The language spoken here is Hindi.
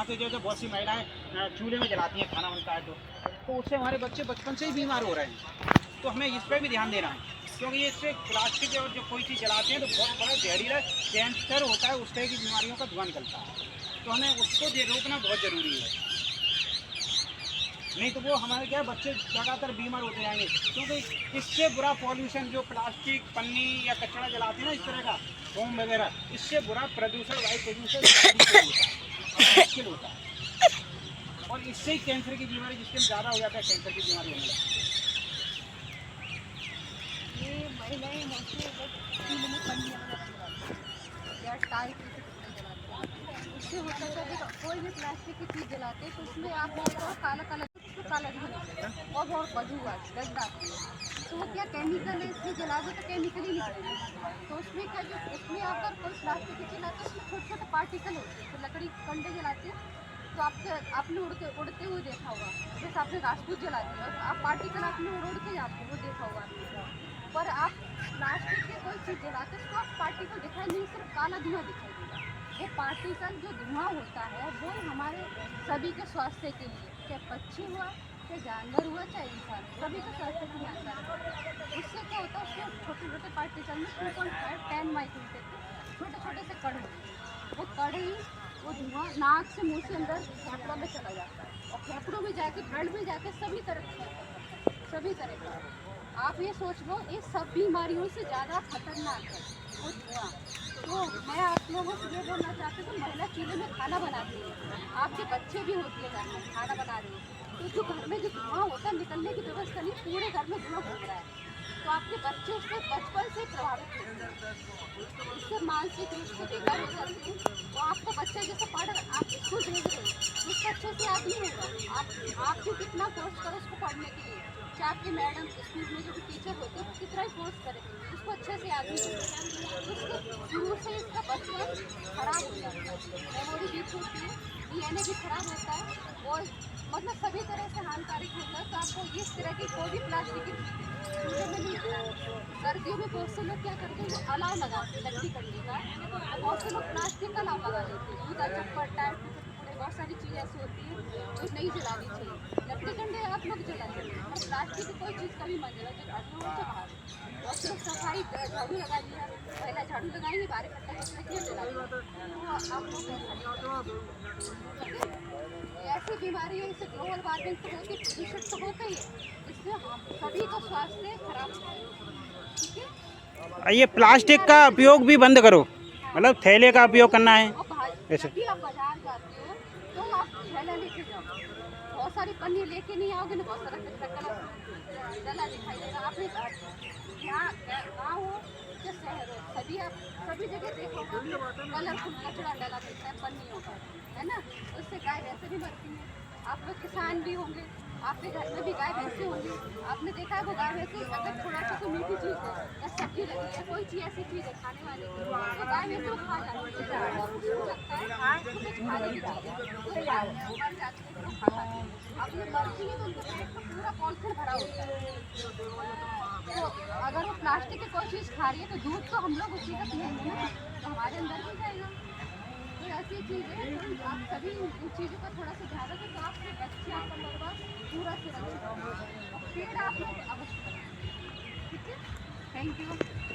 बनाते जो बहुत सी महिलाएं चूल्हे में जलाती हैं खाना बनता है तो उससे हमारे बच्चे बचपन से ही बीमार हो रहे हैं। तो हमें इस पर भी ध्यान देना है, क्योंकि इससे प्लास्टिक और जो कोई चीज़ जलाते हैं तो बहुत बड़ा जहरीला कैंसर होता है, उस तरह की बीमारियों का धुआं निकलता है। तो हमें उसको रोकना बहुत ज़रूरी है, नहीं तो वो हमारे क्या बच्चे लगातार बीमार होते जाएंगे। क्योंकि इससे बुरा पॉल्यूशन जो प्लास्टिक पन्नी या कचरा जलाते हैं ना इस तरह का फोम वगैरह, इससे बुरा प्रदूषण वायु प्रदूषण मुश्किल होता है और इससे ही कैंसर की बीमारी जिसके ज़्यादा हो जाता है, कैंसर की बीमारी होने लगती है। ये महिलाएं मोस्टली स्कूल में पन्नियाँ वगैरह या टाई की जलाते हैं। उससे होता है कि कोई भी प्लास्टिक की चीज़ जलाते हैं तो उसमें आप देखो काला काला उसमें काला धुआं निकलता है और बहुत बदबू गंध आती है। तो वो क्या केमिकल है, इसलिए जला दो तो केमिकल ही निकलेगा। तो उसमें क्या जो उसमें अगर कोई प्लास्टिक की चीज़ लाते हैं उसमें छोटे छोटे पार्टिकल होते हैं। तो लकड़ी कंडे जलाते हैं तो आपने उड़ते हुए देखा होगा, जैसे आपने राजपूत जलाते हैं तो आप पार्टिकल आपने उड़ के जाते हैं, वो देखा होगा आपने। पर आप प्लास्टिक की कोई चीज़ जलाते हैं तो आप पार्टिकल दिखाई नहीं, सिर्फ काला धुआं दिखाई देगा। वो पार्टिकल जो धुआं होता है वो हमारे सभी के स्वास्थ्य के लिए, चाहे पक्षी हुआ चाहे जानवर हुआ चाहे इंसान, सभी के स्वास्थ्य के लिए हानिकारक है। उससे क्या होता है, उसके छोटे छोटे पार्टिकल में 2.5 10 माइक्रोन के छोटे छोटे से कण होते हैं। वो कण ही वो धुआं नाक से मुँह से अंदर फेफड़ों में चला जाता है और फेफड़ों में जाके ब्लड में जाके सभी तरह का आप ये सोच लो, ये सब बीमारियों से ज़्यादा खतरनाक है वो धुआं। तो मैं आप लोगों से ये बोलना चाहती हूँ, महिला चूल्हे में खाना बनाती है, आपके बच्चे भी होती है घर में खाना बना रही है, तो जो घर में जो धुआं होता है निकलने की व्यवस्था नहीं, पूरे घर में धुआं घूम रहा है। तो आपके बच्चे उससे बचपन से प्रभावित होते हैं, उससे मानसिक रूप से बेकार हो जाते हैं। तो आपका बच्चा जैसे आप स्कूल भेज रहे हो तो उसका अच्छे से याद नहीं होगा। आप जो कितना कोर्स करो उसको पढ़ने के लिए, चाहे आपके मैडम स्कूल में जो भी टीचर होते हैं कितना ही कोर्स करें उसको अच्छे से याद नहीं होगा। उसको शुरू से इसका बचपन खराब हो जाता है, मेमोरी वीक होती है, DNA भी खराब होता है और मतलब सभी तरह से हानिकारक होता है। तो आपको इस तरह की कोई भी प्लास्टिक की चीज़ें चूल्हे में नहीं जलाना। सर्दियों में बहुत से लोग क्या करते हैं, जो अलाव लगाते हैं लकड़ी कंडे का, बहुत से लोग प्लास्टिक का अलाव लगा लेते हैं। जूता चप्पल टायर टुकड़े बहुत सारी चीज़ें ऐसी होती हैं जो नहीं जलानी चाहिए। लकड़ी कंडे आप लोग जलाते हैं और प्लास्टिक की कोई चीज़ कभी मत जला, जो घर में हो तो बाहर। और सिर्फ सफाई झाड़ू लगा दिया, पहला झाड़ू लगाएंगे, बाहर इकट्ठा करके जला दिया, तो आप लोग ऐसी बीमारी है, इससे ग्लोबल वार्मिंग तो होती है, प्रदूषण तो होता ही है, इससे हम सभी का स्वास्थ्य खराब होता है। ठीक है, ये प्लास्टिक का उपयोग भी बंद करो, मतलब थैले का उपयोग करना है ऐसे। जब भी आप बाजार जाते हो तो आप थैला लेके जाओ, बहुत सारी पन्नी लेके नहीं आओगे ना, बहुत सारा कचरा डला दिखाई देगा। आपने यहाँ गाँव हो या शहर हो, सभी जगह देखो कलरफुल कचरा डला दिखता है पन्नियों का, है ना। उससे गाय वैसे भी मरती है। आप लोग किसान भी होंगे, आपके घर में भी गाय भैंसे होंगी, आपने देखा है वो गाय भैंसे अगर थोड़ा सा कोई मीठी चीज़ है या सब्जी लगी है, कोई चीज़ ऐसी चीज़ है खाने वाली की, तो गाय भैंसे वो खा जाती है और उसको लगता है उसको कुछ खाने की चीज़ है, तो मर जाती है, तो खा जाती है। अब ये मरती है तो उनके पेट में पूरा पॉलिथीन भरा होता है। तो अगर वो प्लास्टिक की कोई चीज़ खा रही है तो दूध तो हम लोग उसी का पिएंगे ना, तो हमारे अंदर भी जाएगा। तो ऐसी चीज़ है, तो आप सभी इन चीज़ों का थोड़ा सा ध्यान रखें, तो आपके बच्चे आपका परिवार पूरा सुरक्षित होगा और पेड़ आप लोग अवश्य लगाएं। ठीक है, थैंक यू।